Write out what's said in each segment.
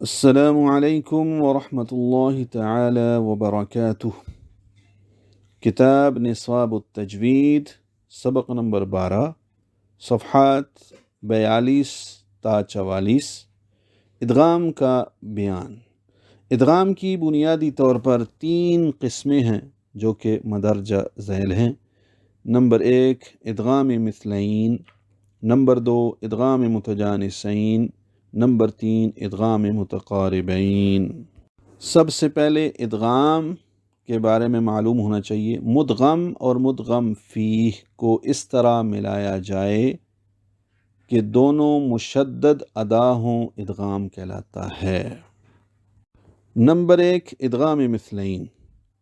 السلام علیکم ورحمۃ اللہ تعالی وبرکاتہ۔ کتاب نصاب التجوید، سبق نمبر 12، صفحات 42 تا 44۔ ادغام کا بیان۔ ادغام کی بنیادی طور پر 3 قسمیں ہیں جو کہ مدرجہ ذیل ہیں۔ نمبر 1 ادغام مثلین، نمبر 2 ادغام متجانسین، نمبر 3 ادغام متقاربین۔ سب سے پہلے ادغام کے بارے میں معلوم ہونا چاہیے۔ مدغم اور مدغم فیہ کو اس طرح ملایا جائے کہ دونوں مشدد ادا ہوں، ادغام کہلاتا ہے۔ نمبر 1 ادغام مثلین،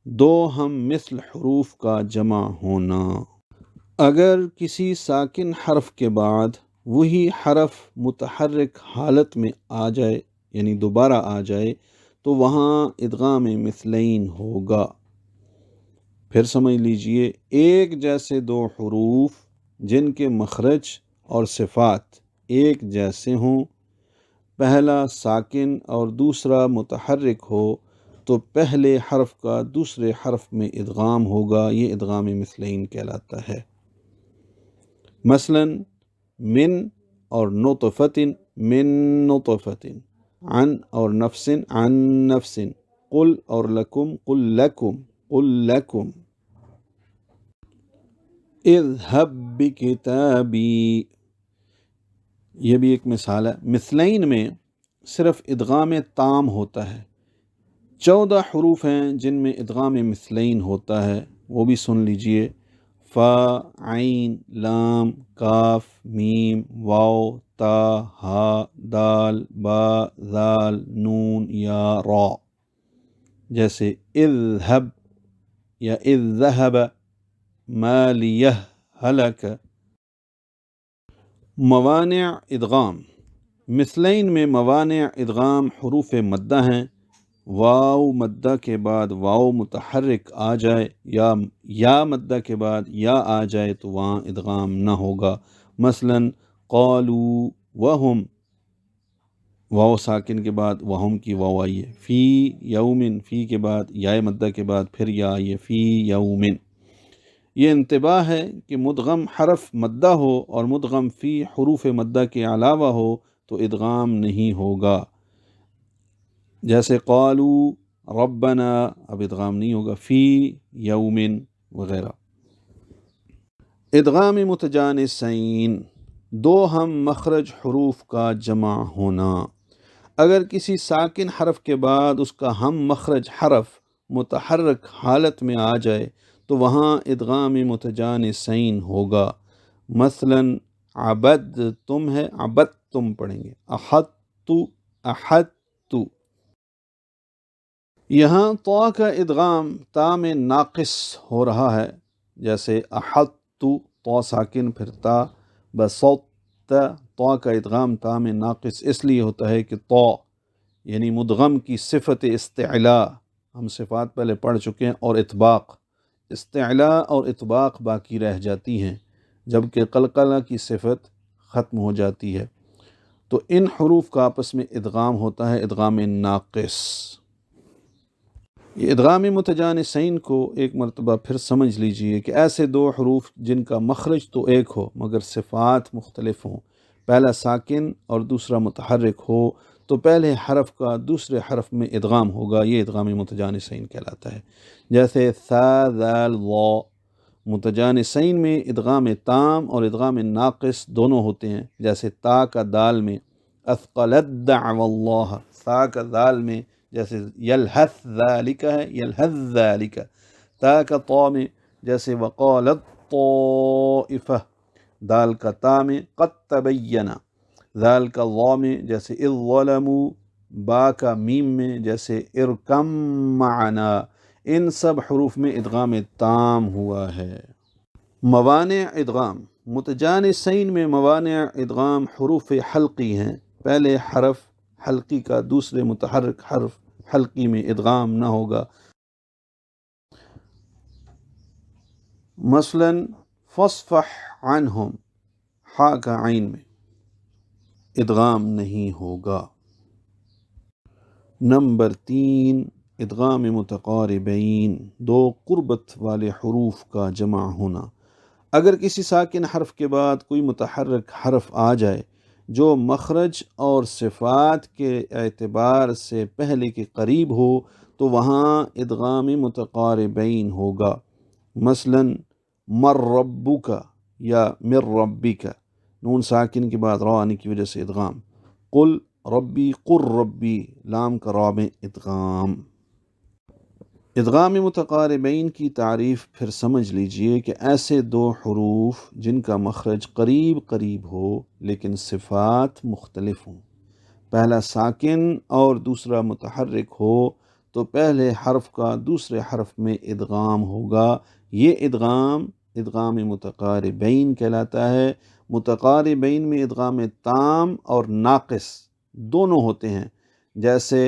دو ہم مثل حروف کا جمع ہونا۔ اگر کسی ساکن حرف کے بعد وہی حرف متحرک حالت میں آ جائے، یعنی دوبارہ آ جائے، تو وہاں ادغام مثلین ہوگا۔ پھر سمجھ لیجئے، ایک جیسے دو حروف جن کے مخرج اور صفات ایک جیسے ہوں، پہلا ساکن اور دوسرا متحرک ہو، تو پہلے حرف کا دوسرے حرف میں ادغام ہوگا، یہ ادغام مثلین کہلاتا ہے۔ مثلاً من اور نطفت، من نطفت، عن اور نفس، عن نفس، قل اور لکم، قل لکم، قل لکم، اذهب بکتابی، یہ بھی ایک مثال ہے۔ مثلین میں صرف ادغام تام ہوتا ہے۔ 14 حروف ہیں جن میں ادغام مثلین ہوتا ہے، وہ بھی سن لیجئے۔ فا، عین، لام، کاف، میم، واو، تا، ہا، دال، با، ذال، نون یا را، جیسے اذهب یا اذ ذهب، ما لیہلک۔ موانع ادغام، مثلین میں موانع ادغام حروف مدہ ہیں۔ واو مدہ کے بعد واو متحرک آ جائے یا مدہ کے بعد یا آ جائے تو وہاں ادغام نہ ہوگا۔ مثلاً قالوا وہم، واو ساکن کے بعد وہم کی واو آئی ہے۔ فی یومن، فی کے بعد یا مدہ کے بعد پھر یا آئی ہے، فی یومن۔ یہ انتباہ ہے کہ مدغم حرف مدہ ہو اور مدغم فی حروف مدہ کے علاوہ ہو تو ادغام نہیں ہوگا، جیسے قالو ربنا، اب ادغام نہیں ہوگا، فی یومن وغیرہ۔ ادغام متجانسین، دو ہم مخرج حروف کا جمع ہونا۔ اگر کسی ساکن حرف کے بعد اس کا ہم مخرج حرف متحرک حالت میں آ جائے تو وہاں ادغام متجانسین ہوگا۔ مثلاً عبد تم ہے، عبد تم پڑھیں گے، احدت، احدت۔ یہاں طا کا ادغام تا میں ناقص ہو رہا ہے، جیسے احدت، طا ساکن پھر تا، بسطت، طا کا ادغام تا میں ناقص اس لیے ہوتا ہے کہ طا یعنی مدغم کی صفت استعلاء، ہم صفات پہلے پڑھ چکے ہیں، اور اطباق، استعلاء اور اطباق باقی رہ جاتی ہیں، جبکہ قلقلہ کی صفت ختم ہو جاتی ہے، تو ان حروف کا آپس میں ادغام ہوتا ہے، ادغام ناقص۔ یہ ادغام متجانسین کو ایک مرتبہ پھر سمجھ لیجئے کہ ایسے دو حروف جن کا مخرج تو ایک ہو مگر صفات مختلف ہوں، پہلا ساکن اور دوسرا متحرک ہو، تو پہلے حرف کا دوسرے حرف میں ادغام ہوگا، یہ ادغام متجانسین کہلاتا ہے۔ جیسے ثا، ذال، وا، متجانسین میں ادغام تام اور ادغام ناقص دونوں ہوتے ہیں، جیسے تا کا دال میں اثقلت دعوا اللہ، ثا کا دال میں جیسے یلحث ذالک ہے، یلحث ذالک، تا کا طا میں جیسے وقالت طائفہ، دال کا تا میں قد تبین، ذال کا ظا میں جیسے اذ ظلموا، با کا میم میں جیسے ارکم معنا، ان سب حروف میں ادغام تام ہوا ہے۔ موانع ادغام، متجانسین میں موانع ادغام حروف حلقی ہیں، پہلے حرف حلقی کا دوسرے متحرک حرف حلقی میں ادغام نہ ہوگا۔ مثلاً فاصفح عنہم، حا کا عین میں ادغام نہیں ہوگا۔ نمبر 3، ادغام متقاربین، دو قربت والے حروف کا جمع ہونا۔ اگر کسی ساکن حرف کے بعد کوئی متحرک حرف آ جائے جو مخرج اور صفات کے اعتبار سے پہلے کے قریب ہو تو وہاں ادغام متقاربین ہوگا۔ مثلا مر ربک یا مر ربک، نون ساکن کے بعد را آنے کی وجہ سے ادغام۔ قل ربی قر ربی، لام کا را میں ادغام۔ ادغام متقاربین کی تعریف پھر سمجھ لیجئے کہ ایسے دو حروف جن کا مخرج قریب قریب ہو لیکن صفات مختلف ہوں، پہلا ساکن اور دوسرا متحرک ہو تو پہلے حرف کا دوسرے حرف میں ادغام ہوگا۔ یہ ادغام متقاربین کہلاتا ہے۔ متقاربین میں ادغام تام اور ناقص دونوں ہوتے ہیں، جیسے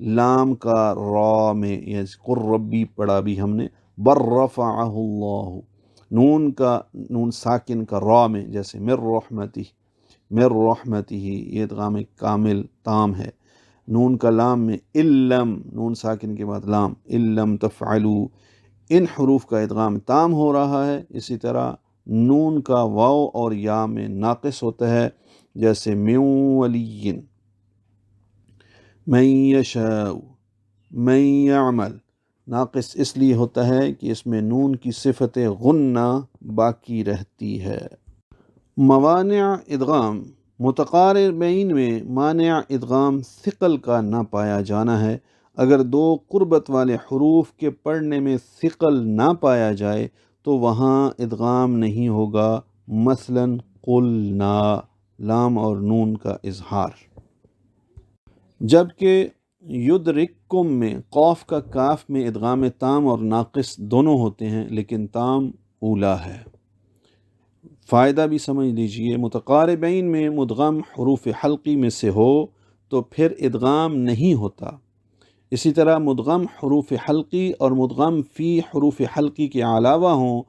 لام کا را میں، یعنی قر ربی پڑھا بھی ہم نے، بر رفعہ اللہ، نون ساکن کا را میں، جیسے مر رحمتہ، یہ ادغام کامل تام ہے۔ نون کا لام میں علم، نون ساکن کے بعد لام، علم تفعلوا، ان حروف کا ادغام تام ہو رہا ہے۔ اسی طرح نون کا واو اور یا میں ناقص ہوتا ہے، جیسے من ولی، من یشاء، من یعمل، ناقص اس لیے ہوتا ہے کہ اس میں نون کی صفت غنہ باقی رہتی ہے۔ موانع ادغام، متقاربین میں مانع ادغام ثقل کا نہ پایا جانا ہے۔ اگر دو قربت والے حروف کے پڑھنے میں ثقل نہ پایا جائے تو وہاں ادغام نہیں ہوگا۔ مثلا قلنا، لام اور نون کا اظہار۔ جبکہ یدرککم میں قاف کا کاف میں ادغام تام اور ناقص دونوں ہوتے ہیں، لیکن تام اولا ہے۔ فائدہ بھی سمجھ لیجئے، متقاربین میں مدغم حروف حلقی میں سے ہو تو پھر ادغام نہیں ہوتا۔ اسی طرح مدغم حروف حلقی اور مدغم فی حروف حلقی کے علاوہ ہوں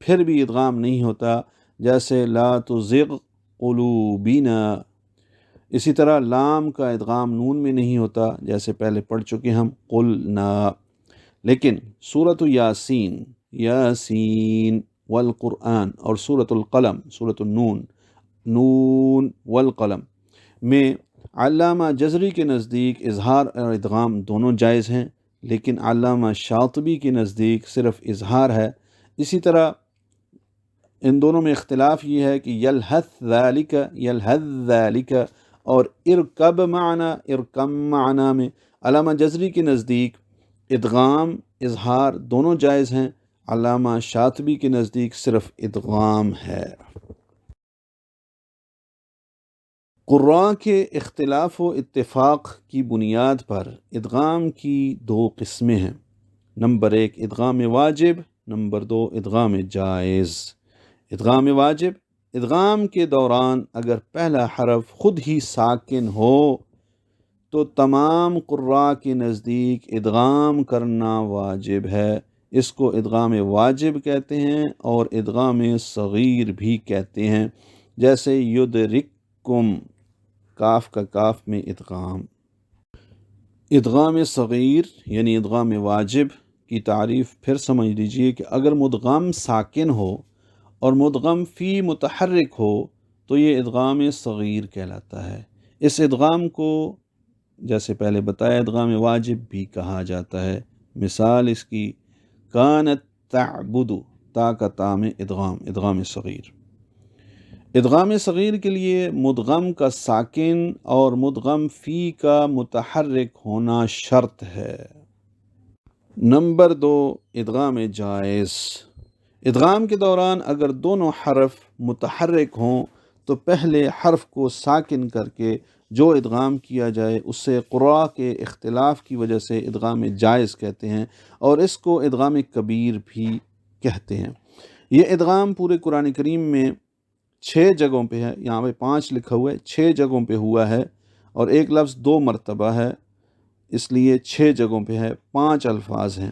پھر بھی ادغام نہیں ہوتا، جیسے لا تزغ قلوبنا۔ اسی طرح لام کا ادغام نون میں نہیں ہوتا، جیسے پہلے پڑھ چکے ہم قلنا۔ لیکن سورۃ یاسین، یاسین والقرآن، اور سورۃ القلم، سورۃ النون، نون والقلم میں علامہ جزری کے نزدیک اظہار اور ادغام دونوں جائز ہیں، لیکن علامہ شاطبی کے نزدیک صرف اظہار ہے۔ اسی طرح ان دونوں میں اختلاف یہ ہے کہ یلحظ ذالک اور ارکب معنا میں علامہ جزری کے نزدیک ادغام اظہار دونوں جائز ہیں، علامہ شاطبی کے نزدیک صرف ادغام ہے۔ قراء کے اختلاف و اتفاق کی بنیاد پر ادغام کی دو قسمیں ہیں، نمبر 1 ادغام واجب، نمبر 2 ادغام جائز۔ ادغام واجب، ادغام کے دوران اگر پہلا حرف خود ہی ساکن ہو تو تمام قراء کے نزدیک ادغام کرنا واجب ہے۔ اس کو ادغام واجب کہتے ہیں اور ادغام صغیر بھی کہتے ہیں، جیسے یدرککم، کاف کا کاف میں ادغام۔ ادغام صغیر یعنی ادغام واجب کی تعریف پھر سمجھ لیجئے کہ اگر مدغم ساکن ہو اور مدغم فی متحرک ہو تو یہ ادغام صغیر کہلاتا ہے۔ اس ادغام کو جیسے پہلے بتایا ادغام واجب بھی کہا جاتا ہے۔ مثال اس کی کانت تعبد، تا کا تا میں ادغام صغیر۔ ادغام صغیر کے لیے مدغم کا ساکن اور مدغم فی کا متحرک ہونا شرط ہے۔ نمبر 2 ادغام جائز، ادغام کے دوران اگر دونوں حرف متحرک ہوں تو پہلے حرف کو ساکن کر کے جو ادغام کیا جائے اسے قراء کے اختلاف کی وجہ سے ادغام جائز کہتے ہیں، اور اس کو ادغام کبیر بھی کہتے ہیں۔ یہ ادغام پورے قرآن کریم میں 6 جگہوں پہ ہے، یہاں پہ 5 لکھا ہوا ہے، 6 جگہوں پہ ہوا ہے، اور ایک لفظ 2 مرتبہ ہے، اس لیے 6 جگہوں پہ ہے، 5 الفاظ ہیں۔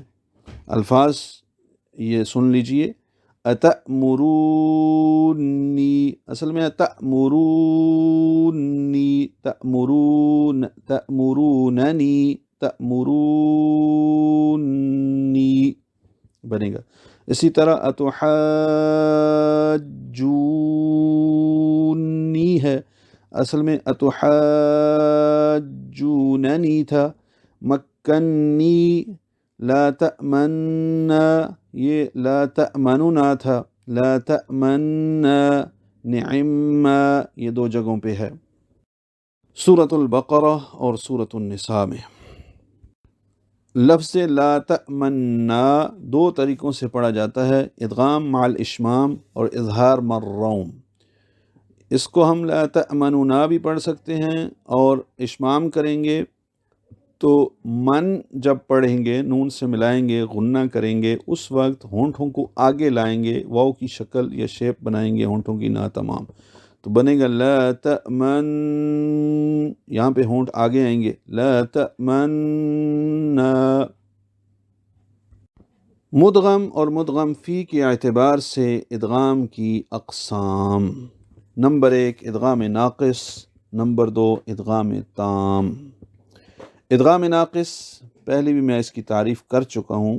الفاظ یہ سن لیجئے، اتأمرونی، اصل میں تأمرونی، تأمروننی، تأمرونی بنے گا. اسی طرح اتحاجونی ہے، اصل میں اتحاجوننی تھا. مکنی لا تأمننا، یہ لا تأمننا تھا. لا تأمننا نعما، یہ دو جگہوں پہ ہے. سورۃ البقرہ اور سورۃ النساء میں لفظ لا تأمننا دو طریقوں سے پڑھا جاتا ہے، ادغام مع الاشمام اور اظہار مع الروم. اس کو ہم لا تأمننا بھی پڑھ سکتے ہیں، اور اشمام کریں گے تو من جب پڑھیں گے نون سے ملائیں گے، غنہ کریں گے، اس وقت ہونٹوں کو آگے لائیں گے، واو کی شکل یا شیپ بنائیں گے ہونٹوں کی نا تمام، تو بنے گا لا تأمن، یہاں پہ ہونٹ آگے آئیں گے، لا تأمننا. مدغم اور مدغم فی کے اعتبار سے ادغام کی اقسام: نمبر 1 ادغام ناقص، نمبر 2 ادغام تام. ادغام ناقص پہلے بھی میں اس کی تعریف کر چکا ہوں.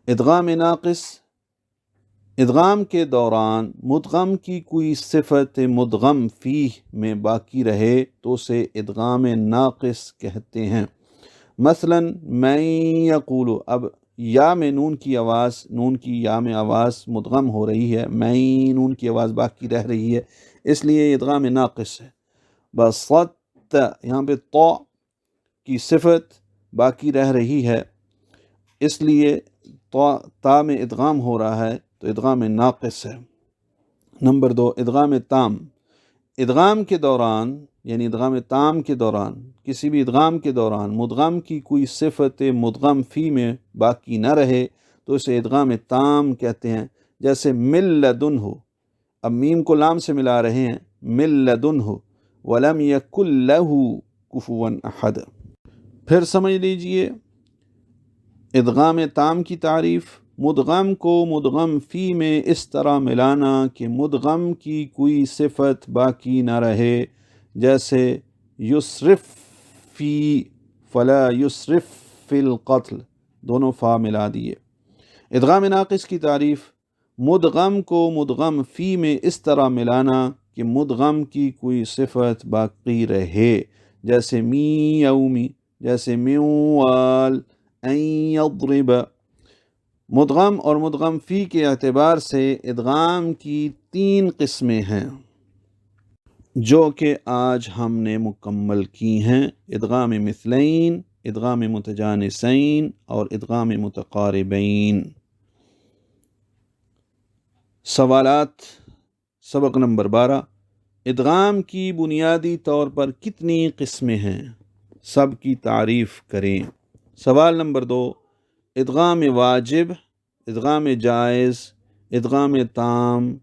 ادغام ناقص، ادغام کے دوران مدغم کی کوئی صفت مدغم فیہ میں باقی رہے تو اسے ادغام ناقص کہتے ہیں. مثلا میں یقول، اب یا میں نون کی آواز، نون کی یا میں آواز مدغم ہو رہی ہے، میں نون کی آواز باقی رہ رہی ہے، اس لیے ادغام ناقص ہے. بسط، یہاں پہ تو کی صفت باقی رہ رہی ہے، اس لیے تا میں ادغام ہو رہا ہے تو ادغام ناقص ہے. نمبر 2 ادغام تام. ادغام کے دوران یعنی ادغام تام کے دوران، کسی بھی ادغام کے دوران مدغم کی کوئی صفت مدغم فی میں باقی نہ رہے تو اسے ادغام تام کہتے ہیں. جیسے من لدنہ، اب میم کو لام سے ملا رہے ہیں، من لدنہ ولم یکن لہ کفوا احد. پھر سمجھ لیجئے ادغام تام کی تعریف: مدغم کو مدغم فی میں اس طرح ملانا کہ مدغم کی کوئی صفت باقی نہ رہے. جیسے یسرف فی، فلا یسرف فی القتل، دونوں فا ملا دیے. ادغام ناقص کی تعریف: مدغم کو مدغم فی میں اس طرح ملانا کہ مدغم کی کوئی صفت باقی رہے. جیسے می یومی، جیسے میوال، این یضرب. مدغم اور مدغم فی کے اعتبار سے ادغام کی 3 قسمیں ہیں جو کہ آج ہم نے مکمل کی ہیں: ادغام مثلین، ادغام متجانسین اور ادغام متقاربین. سوالات: سبق نمبر 12، ادغام کی بنیادی طور پر کتنی قسمیں ہیں؟ سب کی تعریف کریں. سوال نمبر 2، ادغام واجب، ادغام جائز، ادغام تام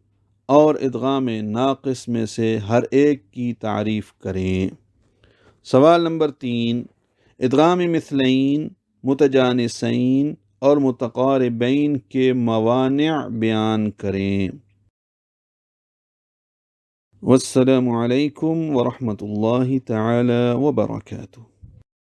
اور ادغام ناقص میں سے ہر ایک کی تعریف کریں. سوال نمبر 3، ادغام مثلین، متجانسین اور متقاربین کے موانع بیان کریں. والسلام علیکم ورحمۃ اللہ تعالی وبرکاتہ.